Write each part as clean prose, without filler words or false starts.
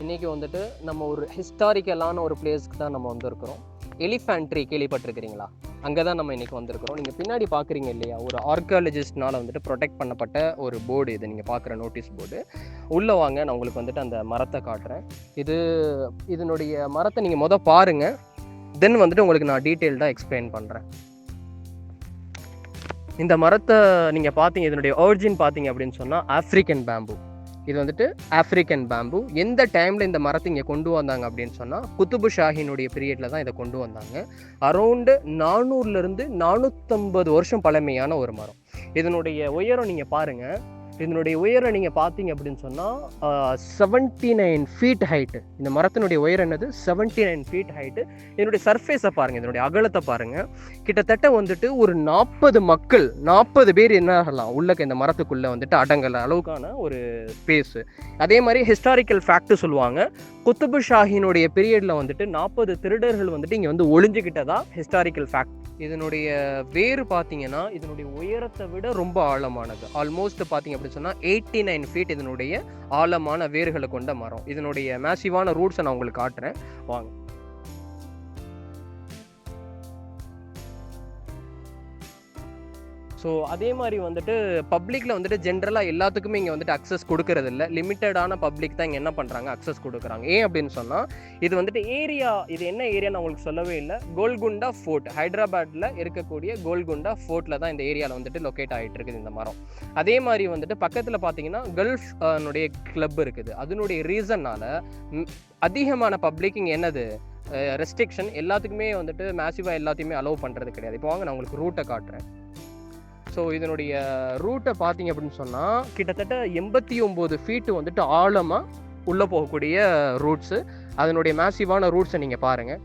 இன்றைக்கி வந்துட்டு நம்ம ஒரு ஹிஸ்டாரிக்கலான ஒரு பிளேஸ்க்கு தான் நம்ம வந்திருக்கிறோம். எலிஃபேண்ட்ரி கேள்விப்பட்டிருக்கிறீங்களா? அங்கே தான் நம்ம இன்றைக்கி வந்திருக்கிறோம். நீங்கள் பின்னாடி பார்க்குறீங்க இல்லையா, ஒரு ஆர்கியாலஜிஸ்ட்னால் வந்துட்டு ப்ரொடெக்ட் பண்ணப்பட்ட ஒரு போர்டு இது. நீங்கள் பார்க்குற நோட்டீஸ் போர்டு. உள்ளே வாங்க, நான் உங்களுக்கு வந்துட்டு அந்த மரத்தை காட்டுறேன். இதனுடைய மரத்தை நீங்கள் பாருங்கள், தென் வந்துட்டு உங்களுக்கு நான் டீட்டெயில்டாக எக்ஸ்பிளைன் பண்ணுறேன். இந்த மரத்தை நீங்கள் பார்த்தீங்க, இதனுடைய ஒரிஜின் பார்த்தீங்க அப்படின்னு சொன்னால் ஆஃப்ரிக்கன் பேம்பு. இது வந்துட்டு ஆஃப்ரிக்கன் பேம்பு. எந்த டைமில் இந்த மரத்தை இங்கே கொண்டு வந்தாங்க அப்படின்னு சொன்னால் குத்துபு ஷாஹினுடைய பீரியடில் தான் இதை கொண்டு வந்தாங்க. அரௌண்டு 400லேருந்து 450 வருஷம் பழமையான ஒரு மரம். இதனுடைய உயரம் நீங்கள் பாருங்கள். இதனுடைய உயரம் நீங்கள் பார்த்தீங்க அப்படின்னு சொன்னால் 79 ஃபீட் ஹைட்டு. இந்த மரத்தினுடைய உயரம் என்னது? 79 ஃபீட் ஹைட்டு. இதனுடைய சர்ஃபேஸை பாருங்கள், இதனுடைய அகலத்தை பாருங்கள். கிட்டத்தட்ட வந்துட்டு ஒரு 40 பேர் என்ன ஆகலாம் உள்ளக்க இந்த மரத்துக்குள்ளே வந்துட்டு அடங்கல அளவுக்கான ஒரு ஸ்பேஸு. அதே மாதிரி ஹிஸ்டாரிக்கல் ஃபேக்ட்டு சொல்லுவாங்க, குத்துபு ஷாஹினுடைய பீரியடில் வந்துட்டு 40 திருடர்கள் வந்துட்டு இங்கே வந்து ஒளிஞ்சுக்கிட்டதா ஹிஸ்டாரிக்கல் ஃபேக்ட். இதனுடைய வேறு பார்த்தீங்கன்னா இதனுடைய உயரத்தை விட ரொம்ப ஆழமானது. ஆல்மோஸ்ட் பார்த்தீங்க அப்படின்னு சொன்னால் 89 ஃபீட் இதனுடைய ஆழமான வேர்களை கொண்ட மரம். இதனுடைய மேசிவான ரூட்ஸை நான் உங்களுக்கு காட்டுறேன், வாங்க. ஸோ அதே மாதிரி வந்துட்டு பப்ளிக்கில் வந்துட்டு ஜென்ரலாக எல்லாத்துக்குமே இங்கே வந்துட்டு அக்சஸ் கொடுக்கறது இல்லை. லிமிட்டடான பப்ளிக் தான் இங்கே என்ன பண்ணுறாங்க, அக்சஸ் கொடுக்குறாங்க. ஏன் அப்படின்னு சொன்னால் இது வந்துட்டு ஏரியா, இது என்ன ஏரியான்னு உங்களுக்கு சொல்லவே இல்லை. கோல்குண்டா ஃபோர்ட், ஹைதராபாத்தில் இருக்கக்கூடிய கோல்குண்டா ஃபோர்ட்டில் தான் இந்த ஏரியாவில் வந்துட்டு லொக்கேட் ஆகிட்டு இருக்குது இந்த மரம். அதே மாதிரி வந்துட்டு பக்கத்தில் பார்த்தீங்கன்னா கல்ஃப் னுடைய கிளப் இருக்குது. அதனுடைய ரீசன்னால் அதிகமான பப்ளிக் இங்கே என்னது ரெஸ்ட்ரிக்ஷன், எல்லாத்துக்குமே வந்துட்டு மேசிவாக எல்லாத்தையுமே அலோவ் பண்ணுறது கிடையாது. இப்போ வாங்க நான் உங்களுக்கு ரூட்டை காட்டுறேன். ஸோ இதனுடைய ரூட்டை பார்த்தீங்க அப்படின்னு சொன்னால் கிட்டத்தட்ட 89 ஃபீட்டு வந்துட்டு ஆழமாக உள்ளே போகக்கூடிய ரூட்ஸு. அதனுடைய மேசிவான ரூட்ஸை நீங்கள் பாருங்கள்.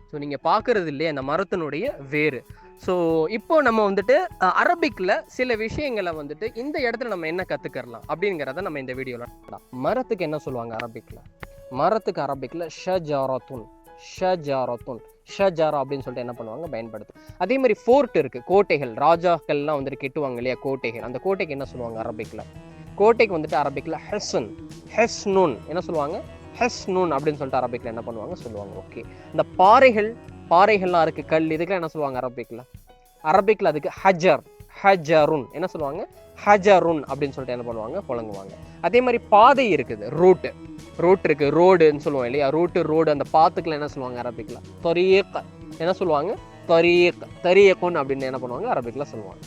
ஸோ நீங்கள் பார்க்குறது இல்லையே அந்த மரத்தினுடைய வேறு. ஸோ இப்போ நம்ம வந்துட்டு அரபிக்கில் சில விஷயங்களை வந்துட்டு இந்த இடத்துல நம்ம என்ன கற்றுக்கலாம் அப்படிங்கிறத நம்ம இந்த வீடியோவில். மரத்துக்கு என்ன சொல்லுவாங்க அரபிக்கில்? மரத்துக்கு அரபிக்கில் ஷஜாரத்துன், ஷஜாரா அப்படின்னு சொல்லிட்டு என்ன பண்ணுவாங்க, பயன்படுத்தும். அதே மாதிரி ஃபோர்ட் இருக்குது, கோட்டைகள், ராஜாக்கள்லாம் வந்துட்டு கெட்டுவாங்க இல்லையா கோட்டைகள். அந்த கோட்டைக்கு என்ன சொல்லுவாங்க அரபிக்கில்? கோட்டைக்கு வந்துட்டு அரபிக்கில் ஹெஸ்னூன் என்ன சொல்லுவாங்க, ஹெஸ்னூன் அப்படின்னு சொல்லிட்டு அரபிக்கில் என்ன பண்ணுவாங்க சொல்லுவாங்க. ஓகே, இந்த பாறைகள்லாம் இருக்குது, கல், இதுக்கெல்லாம் என்ன சொல்லுவாங்க அரபிக்கில் அதுக்கு ஹஜருன் என்ன சொல்லுவாங்க, ஹஜருன் அப்படின்னு சொல்லிட்டு என்ன பண்ணுவாங்க, புழங்குவாங்க. அதே மாதிரி பாதை இருக்குது, ரூட் இருக்குது, ரோடுன்னு சொல்லுவோம் இல்லையா, ரோடு. அந்த பாத்துக்குள்ள என்ன சொல்லுவாங்க அரபிக்கில்? தொரீக் என்ன சொல்லுவாங்க, தரீக்குன் அப்படின்னு என்ன பண்ணுவாங்க அரபிக்கில் சொல்லுவாங்க.